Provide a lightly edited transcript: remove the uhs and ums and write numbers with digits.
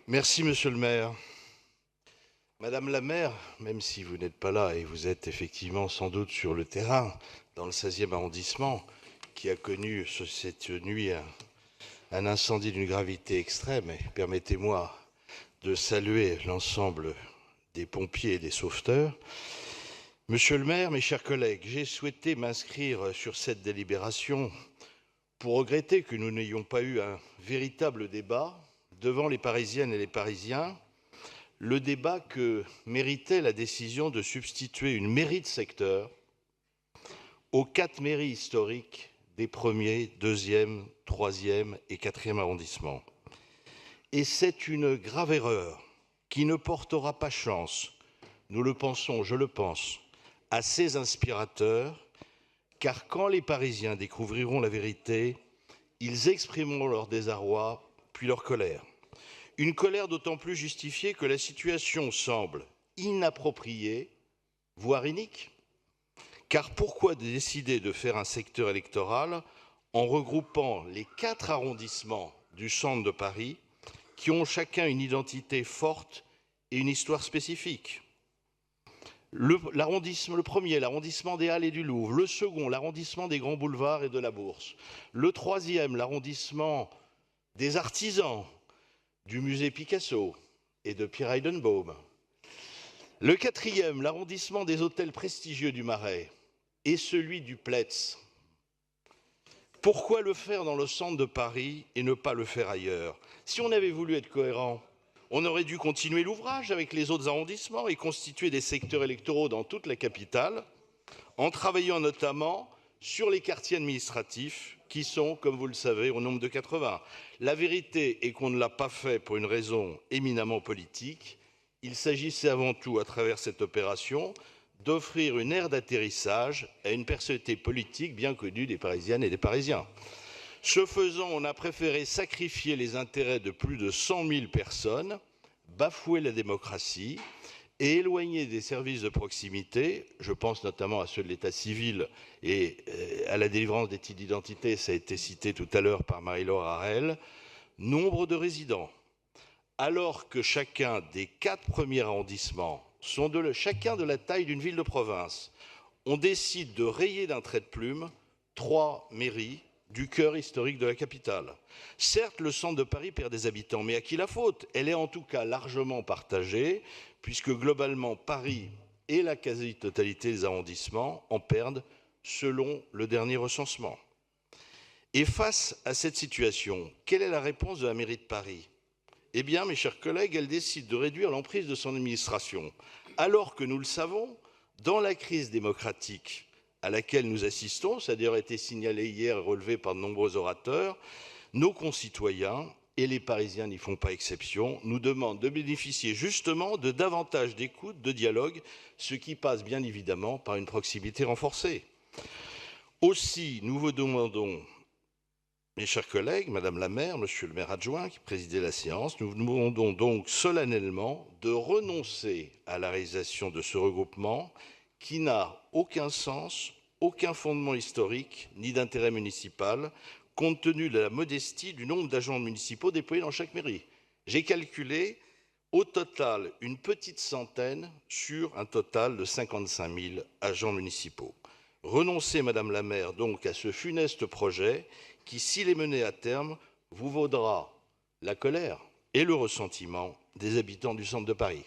Merci, monsieur le maire. Madame la maire, même si vous n'êtes pas là et vous êtes effectivement sans doute sur le terrain, dans le 16e arrondissement, qui a connu cette nuit un incendie d'une gravité extrême, et permettez-moi de saluer l'ensemble des pompiers et des sauveteurs. Monsieur le maire, mes chers collègues, j'ai souhaité m'inscrire sur cette délibération pour regretter que nous n'ayons pas eu un véritable débat devant les Parisiennes et les Parisiens, le débat que méritait la décision de substituer une mairie de secteur aux 4 mairies historiques des 1er, 2e, 3e et 4e arrondissements. Et c'est une grave erreur qui ne portera pas chance, nous le pensons, je le pense, à ces inspirateurs, car quand les Parisiens découvriront la vérité, ils exprimeront leur désarroi puis leur colère. Une colère d'autant plus justifiée que la situation semble inappropriée, voire inique. Car pourquoi décider de faire un secteur électoral en regroupant les 4 arrondissements du centre de Paris qui ont chacun une identité forte et une histoire spécifique? Le premier, l'arrondissement des Halles et du Louvre. Le second, l'arrondissement des Grands Boulevards et de la Bourse. Le troisième, l'arrondissement des artisans, du musée Picasso et de Pierre Heidenbaum. Le quatrième, l'arrondissement des hôtels prestigieux du Marais et celui du Platz. Pourquoi le faire dans le centre de Paris et ne pas le faire ailleurs? Si on avait voulu être cohérent, on aurait dû continuer l'ouvrage avec les autres arrondissements et constituer des secteurs électoraux dans toute la capitale, en travaillant notamment sur les quartiers administratifs qui sont, comme vous le savez, au nombre de 80. La vérité est qu'on ne l'a pas fait pour une raison éminemment politique. Il s'agissait avant tout, à travers cette opération, d'offrir une aire d'atterrissage à une personnalité politique bien connue des Parisiennes et des Parisiens. Ce faisant, on a préféré sacrifier les intérêts de plus de 100 000 personnes, bafouer la démocratie et éloigner des services de proximité, je pense notamment à ceux de l'état civil et à la délivrance des titres d'identité, ça a été cité tout à l'heure par Marie-Laure Harel, nombre de résidents. Alors que chacun des 4 premiers arrondissements sont chacun de la taille d'une ville de province, on décide de rayer d'un trait de plume 3 mairies du cœur historique de la capitale. Certes, le centre de Paris perd des habitants, mais à qui la faute? Elle est en tout cas largement partagée, puisque globalement, Paris et la quasi-totalité des arrondissements en perdent selon le dernier recensement. Et face à cette situation, quelle est la réponse de la mairie de Paris? Eh bien, mes chers collègues, elle décide de réduire l'emprise de son administration, alors que nous le savons, dans la crise démocratique à laquelle nous assistons, ça a d'ailleurs été signalé hier et relevé par de nombreux orateurs, nos concitoyens, et les Parisiens n'y font pas exception, nous demandent de bénéficier justement de davantage d'écoute, de dialogue, ce qui passe bien évidemment par une proximité renforcée. Aussi, nous vous demandons, mes chers collègues, Madame la maire, Monsieur le maire adjoint qui présidait la séance, nous vous demandons donc solennellement de renoncer à la réalisation de ce regroupement qui n'a aucun sens, aucun fondement historique, ni d'intérêt municipal, compte tenu de la modestie du nombre d'agents municipaux déployés dans chaque mairie. J'ai calculé, au total, une petite centaine sur un total de 55 000 agents municipaux. Renoncez, Madame la maire, donc à ce funeste projet qui, s'il est mené à terme, vous vaudra la colère et le ressentiment des habitants du centre de Paris.